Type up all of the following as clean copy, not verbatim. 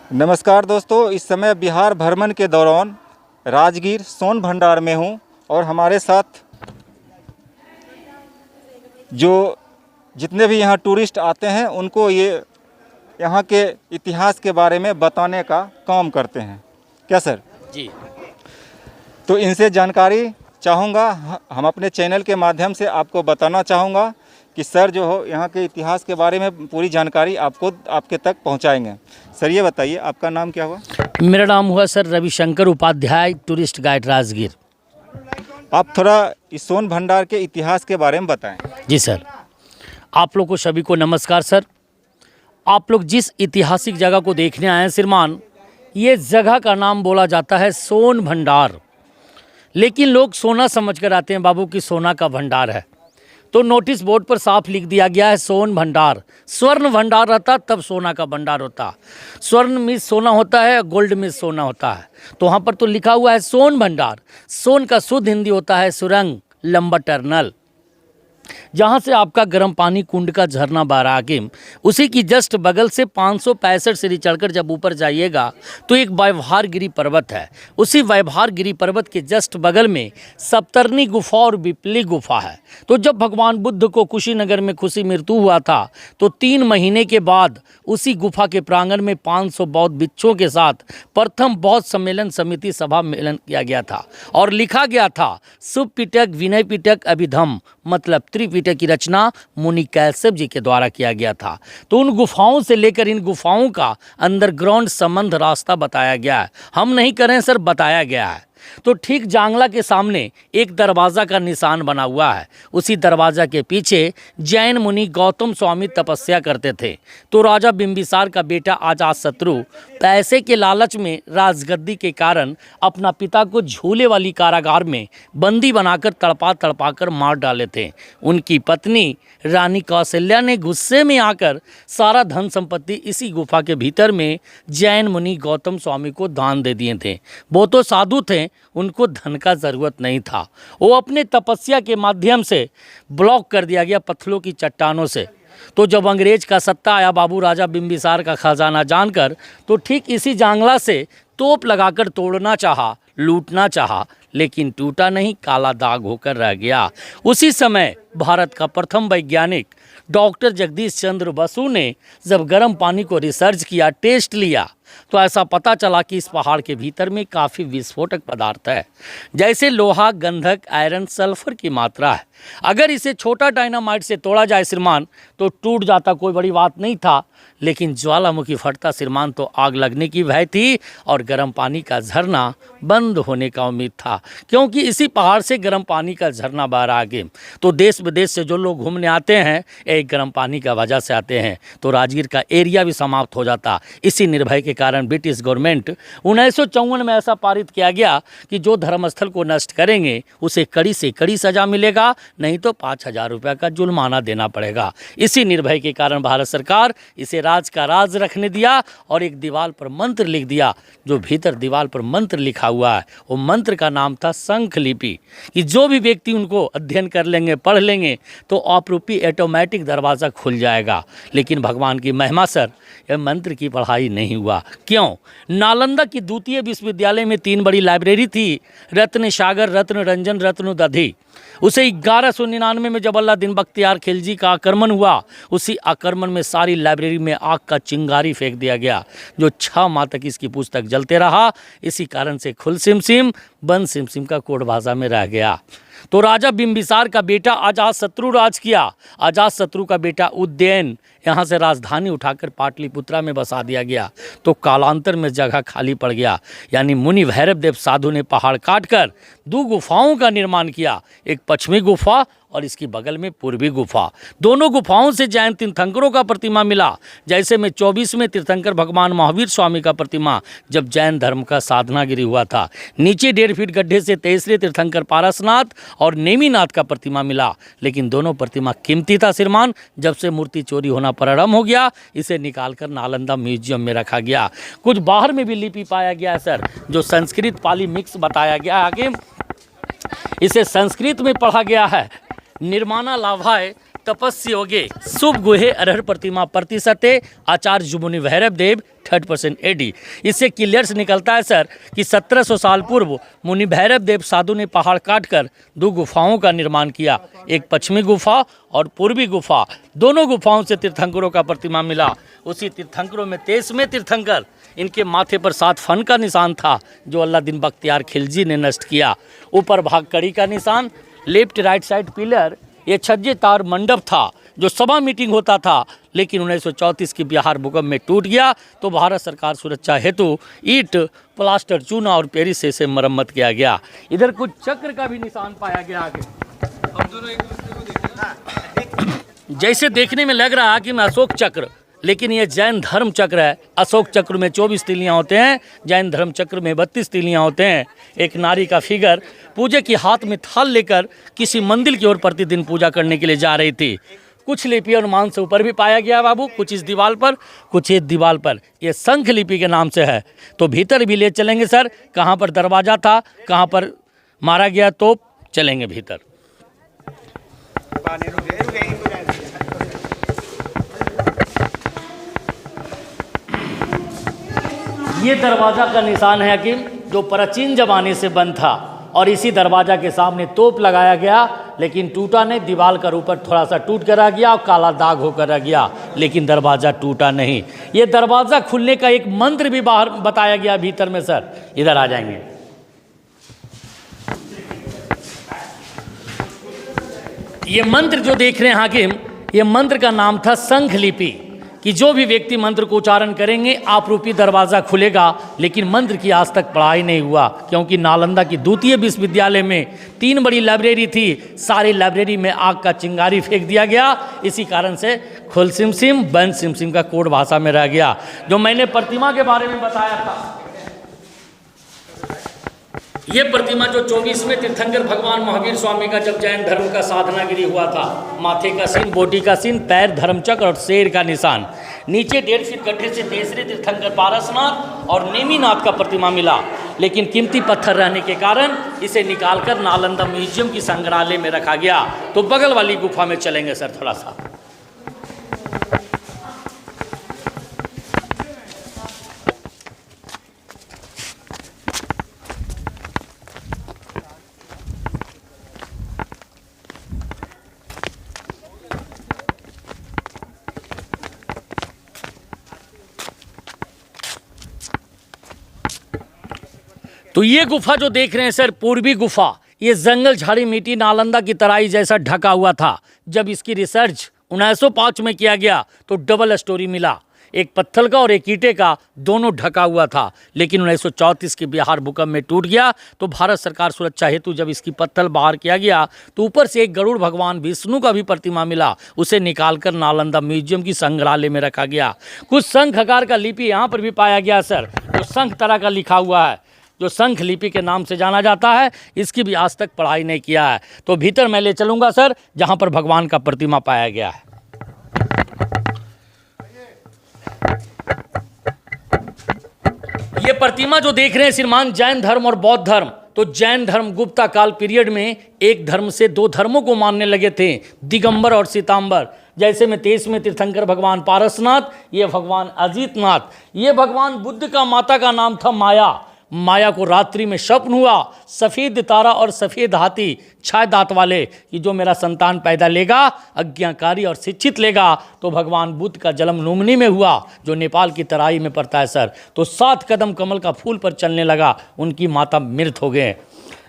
नमस्कार दोस्तों, इस समय बिहार भ्रमण के दौरान राजगीर सोन भंडार में हूँ और हमारे साथ जो जितने भी यहाँ टूरिस्ट आते हैं उनको ये यहाँ के इतिहास के बारे में बताने का काम करते हैं। क्या सर? जी। तो इनसे जानकारी चाहूँगा, हम अपने चैनल के माध्यम से आपको बताना चाहूँगा कि सर जो हो यहाँ के इतिहास के बारे में पूरी जानकारी आपके तक पहुँचाएंगे। सर ये बताइए, आपका नाम क्या हुआ? मेरा नाम हुआ sir Ravishankar Upadhyay, tourist guide Rajgir. आप थोड़ा इस सोन भंडार के इतिहास के बारे में बताएं। जी सर, आप लोग को सभी को नमस्कार सर। आप लोग जिस ऐतिहासिक जगह को देखने आए हैं श्रीमान, ये जगह का नाम बोला जाता है सोन भंडार, लेकिन लोग सोना समझ कर आते हैं बाबू कि सोना का भंडार है, तो नोटिस बोर्ड पर साफ लिख दिया गया है सोन भंडार। स्वर्ण भंडार रहता तब सोना का भंडार होता। स्वर्ण में सोना होता है, गोल्ड में सोना होता है, तो वहाँ पर तो लिखा हुआ है सोन भंडार। सोन का शुद्ध हिंदी होता है सुरंग, लंबा टर्नल, जहाँ से आपका गर्म पानी कुंड का झरना बह रहा है, उसी की जस्ट बगल से 565 सीढ़ी चढ़कर जब ऊपर जाइएगा तो एक वैवहारगिरी पर्वत है। उसी वैवहारगिरी पर्वत के जस्ट बगल में सप्तर्णी गुफा और विपली गुफा है। तो जब भगवान बुद्ध को कुशीनगर में खुशी मृत्यु हुआ था तो 3 महीने के बाद उसी गुफा के प्रांगण में 500 बौद्ध भिक्षुओं के साथ प्रथम बौद्ध सम्मेलन समिति सभा मेलन किया गया था और लिखा गया था शुभ पिटक विनय पिटक अभिधम, मतलब त्रिपिटक की रचना मुनि कैसव जी के द्वारा किया गया था। तो उन गुफाओं से लेकर इन गुफाओं का अंडरग्राउंड संबंध रास्ता बताया गया है। हम नहीं करें सर, बताया गया है। तो ठीक जांगला के सामने एक दरवाज़ा का निशान बना हुआ है। उसी दरवाज़ा के पीछे जैन मुनि गौतम स्वामी तपस्या करते थे। तो राजा बिंबिसार का बेटा अजातशत्रु पैसे के लालच में राजगद्दी के कारण अपना पिता को झूले वाली कारागार में बंदी बनाकर तड़पा कर मार डाले थे। उनकी पत्नी रानी कौशल्या ने गुस्से में आकर सारा धन संपत्ति इसी गुफा के भीतर में जैन मुनि गौतम स्वामी को दान दे दिए थे। वो तो साधु थे, उनको धन का ज़रूरत नहीं था। वो अपने तपस्या के माध्यम से ब्लॉक कर दिया गया पत्थरों की चट्टानों से। तो जब अंग्रेज का सत्ता आया बाबू राजा बिंबिसार का खजाना जानकर, तो ठीक इसी जांगला से तोप लगाकर तोड़ना चाहा, लूटना चाहा, लेकिन टूटा नहीं, काला दाग होकर रह गया। उसी समय भारत का प्रथम वैज्ञानिक डॉक्टर जगदीश चंद्र बसु ने जब गर्म पानी को रिसर्च किया, टेस्ट लिया, तो ऐसा पता चला कि इस पहाड़ के भीतर में काफ़ी विस्फोटक पदार्थ है, जैसे लोहा, गंधक, आयरन, सल्फर की मात्रा है। अगर इसे छोटा डायनामाइट से तोड़ा जाए श्रीमान तो टूट जाता, कोई बड़ी बात नहीं था, लेकिन ज्वालामुखी फटता श्रीमान तो आग लगने की भय थी और गर्म पानी का झरना बंद होने का उम्मीद था, क्योंकि इसी पहाड़ से गर्म पानी का झरना बह रहा है। तो देश विदेश से जो लोग घूमने आते हैं एक गर्म पानी का वजह से आते हैं, तो राजगीर का एरिया भी समाप्त हो जाता। इसी निर्भय के कारण ब्रिटिश गवर्नमेंट 1954 में ऐसा पारित किया गया कि जो धर्मस्थल को नष्ट करेंगे उसे कड़ी से कड़ी सजा मिलेगा, नहीं तो 5,000 रुपये का जुर्माना देना पड़ेगा। इसी निर्भय के कारण भारत सरकार इसे राज का राज रखने दिया और एक दीवार पर मंत्र लिख दिया। जो भीतर दीवार पर मंत्र लिखा हुआ है वो मंत्र का नाम था शंख लिपि, कि जो भी व्यक्ति उनको अध्ययन कर लेंगे, पढ़ लेंगे, तो आपरूपी ऑटोमेटिक दरवाज़ा खुल जाएगा। लेकिन भगवान की महिमा सर, यह मंत्र की पढ़ाई नहीं हुआ। क्यों? नालंदा की द्वितीय विश्वविद्यालय में 3 बड़ी लाइब्रेरी थी, रत्न सागर, रत्न रंजन, रत्न दधी। उसे 1199 में जब अल्लादीन बख्तियार खिलजी का आक्रमण हुआ, उसी आक्रमण में सारी लाइब्रेरी में आग का चिंगारी फेंक दिया गया, जो 6 माह तक इसकी पुस्तक जलते रहा। इसी कारण से खुल सिमसिम बंद सिमसिम का कोड भाषा में रह गया। तो राजा बिंबिसार का बेटा अजातशत्रु राज किया। अजातशत्रु का बेटा उदयन यहाँ से राजधानी उठाकर पाटलिपुत्रा में बसा दिया गया। तो कालांतर में जगह खाली पड़ गया, यानी मुनि भैरव देव साधु ने पहाड़ काटकर 2 गुफाओं का निर्माण किया, एक पश्चिमी गुफा और इसकी बगल में पूर्वी गुफा। दोनों गुफाओं से जैन तीर्थंकरों का प्रतिमा मिला, जैसे में 24वें तीर्थंकर भगवान महावीर स्वामी का प्रतिमा जब जैन धर्म का साधनागिरी हुआ था। नीचे 1.5 फीट गड्ढे से 23वें तीर्थंकर पारसनाथ और नेमीनाथ का प्रतिमा मिला, लेकिन दोनों प्रतिमा कीमती था श्रीमान। जब से मूर्ति चोरी होना प्रारंभ हो गया, इसे निकालकर नालंदा म्यूजियम में रखा गया। कुछ बाहर में भी लिपि पाया गया है सर, जो संस्कृत पाली मिक्स बताया गया आगे, इसे संस्कृत में पढ़ा गया है। निर्माणा लाभाय तपस्या योगे शुभ गुहे अरहर प्रतिमा प्रतिशते आचार्य जुमुनि भैरव देव 3rd% एडी। इससे क्लियर से निकलता है सर कि 1700 साल पूर्व मुनि भैरव देव साधु ने पहाड़ काटकर 2 गुफाओं का निर्माण किया, एक पश्चिमी गुफा और पूर्वी गुफा। दोनों गुफाओं से तीर्थंकरों का प्रतिमा मिला। उसी तीर्थंकरों में 23वें तीर्थंकर, इनके माथे पर 7 फन का निशान था जो अल्लादीन बख्तियार खिलजी ने नष्ट किया। ऊपर भाग कड़ी का निशान, लेफ्ट राइट साइड पिलर, ये छज्जे तार मंडप था जो सभा मीटिंग होता था, लेकिन 1934 की बिहार भूकंप में टूट गया तो भारत सरकार सुरक्षा हेतु ईंट, प्लास्टर, चूना और पेरिस से इसे मरम्मत किया गया। इधर कुछ चक्र का भी निशान पाया गया आगे। हम दोनों एक दूसरे को देख जैसे देखने में लग रहा है कि मैं अशोक चक्र, लेकिन ये जैन धर्म चक्र है। अशोक चक्र में 24 तीलियाँ होते हैं, जैन धर्म चक्र में 32 तीलियाँ होते हैं। एक नारी का फिगर पूजे की हाथ में थाल लेकर किसी मंदिर की ओर प्रतिदिन पूजा करने के लिए जा रही थी। कुछ लिपि अनुमान से ऊपर भी पाया गया बाबू, कुछ इस दीवार पर, कुछ इस दीवार पर। ये शंख लिपि के नाम से है। तो भीतर भी ले चलेंगे सर, कहाँ पर दरवाजा था, कहाँ पर मारा गया तोप, चलेंगे भीतर। ये दरवाज़ा का निशान है कि जो प्राचीन ज़माने से बंद था और इसी दरवाज़ा के सामने तोप लगाया गया, लेकिन टूटा नहीं। दीवार का ऊपर थोड़ा सा टूट कर रह गया और काला दाग होकर रह गया, लेकिन दरवाज़ा टूटा नहीं। ये दरवाज़ा खुलने का एक मंत्र भी बाहर बताया गया भीतर में सर। इधर आ जाएंगे। ये मंत्र जो देख रहे हैं हाकिम, ये मंत्र का नाम था शंख लिपि, कि जो भी व्यक्ति मंत्र को उच्चारण करेंगे आप रूपी दरवाज़ा खुलेगा। लेकिन मंत्र की आज तक पढ़ाई नहीं हुआ, क्योंकि नालंदा की द्वितीय विश्वविद्यालय में 3 बड़ी लाइब्रेरी थी, सारी लाइब्रेरी में आग का चिंगारी फेंक दिया गया। इसी कारण से खुल सिम सिम बंद सिम सिम का कोड भाषा में रह गया। जो मैंने प्रतिमा के बारे में बताया था, ये प्रतिमा जो 24वें तीर्थंकर भगवान महावीर स्वामी का जब जैन धर्म का साधनागिरी हुआ था, माथे का सीन, बोटी का सीन, पैर धर्मचक्र और शेर का निशान। नीचे 1.5 फीट गड्ढे से तीसरे तीर्थंकर पारसनाथ और नेमिनाथ का प्रतिमा मिला, लेकिन कीमती पत्थर रहने के कारण इसे निकालकर नालंदा म्यूजियम की संग्रहालय में रखा गया। तो बगल वाली गुफा में चलेंगे सर थोड़ा सा। तो ये गुफा जो देख रहे हैं सर, पूर्वी गुफा, ये जंगल झाड़ी मिट्टी नालंदा की तराई जैसा ढका हुआ था। जब इसकी रिसर्च 1905 में किया गया तो डबल स्टोरी मिला, एक पत्थर का और एक ईंटे का, दोनों ढका हुआ था। लेकिन 1934 के बिहार भूकंप में टूट गया तो भारत सरकार सुरक्षा हेतु जब इसकी पत्थर बाहर किया गया तो ऊपर से एक गरुड़ भगवान विष्णु का भी प्रतिमा मिला, उसे निकालकर नालंदा म्यूजियम की संग्रहालय में रखा गया। कुछ शंख आकार का लिपि यहाँ पर भी पाया गया सर, जो शंख तरह का लिखा हुआ है, जो शंख लिपि के नाम से जाना जाता है। इसकी भी आज तक पढ़ाई नहीं किया है। तो भीतर मैं ले चलूँगा सर, जहाँ पर भगवान का प्रतिमा पाया गया है। ये प्रतिमा जो देख रहे हैं श्रीमान, जैन धर्म और बौद्ध धर्म। तो जैन धर्म गुप्ता काल पीरियड में एक धर्म से 2 धर्मों को मानने लगे थे, दिगंबर और सीतांबर। जैसे में 23वें तीर्थंकर भगवान पारसनाथ, ये भगवान अजीतनाथ। ये भगवान बुद्ध का माता का नाम था माया। माया को रात्रि में स्वप्न हुआ, सफ़ेद तारा और सफ़ेद हाथी, 6 दांत वाले, कि जो मेरा संतान पैदा लेगा, आज्ञाकारी और शिक्षित लेगा। तो भगवान बुद्ध का जन्म लुम्बिनी में हुआ, जो नेपाल की तराई में पड़ता है सर। तो 7 कदम कमल का फूल पर चलने लगा, उनकी माता मृत हो गए।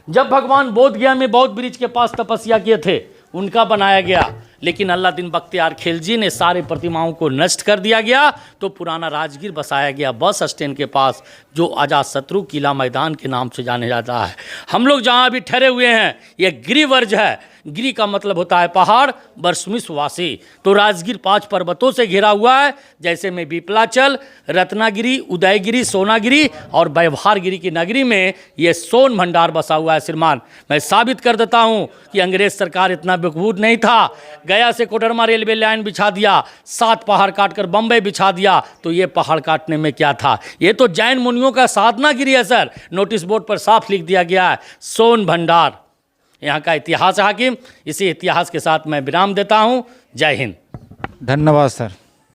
जब भगवान बोध गया में बौद्ध वृक्ष के पास तपस्या किए थे, उनका बनाया गया, लेकिन अल्लादीन बख्तियार खिलजी ने सारे प्रतिमाओं को नष्ट कर दिया गया। तो पुराना राजगीर बसाया गया बस स्टैंड के पास, जो अजातशत्रु किला मैदान के नाम से जाने जाता है। हम लोग जहाँ अभी ठहरे हुए हैं, ये गिरिवर्ज है। गिरि का मतलब होता है पहाड़, वर्षमिस वासी। तो राजगीर 5 पर्वतों से घिरा हुआ है, जैसे में विपलाचल, रत्नागिरी, उदयगिरी, सोनागिरी और व्यवहारगिरी की नगरी में ये सोन भंडार बसा हुआ है। श्रीमान, मैं साबित कर देता हूँ कि अंग्रेज सरकार इतना बेवकूफ़ नहीं था। गया से कोडरमा रेलवे लाइन बिछा दिया, 7 पहाड़ काटकर बम्बई बिछा दिया। तो ये पहाड़ काटने में क्या था? ये तो जैन मुनियों का साधनागिरी है सर। नोटिस बोर्ड पर साफ लिख दिया गया है, सोन भंडार। यहाँ का इतिहास हाकिम। इसी इतिहास के साथ मैं विराम देता हूँ। जय हिंद। धन्यवाद सर।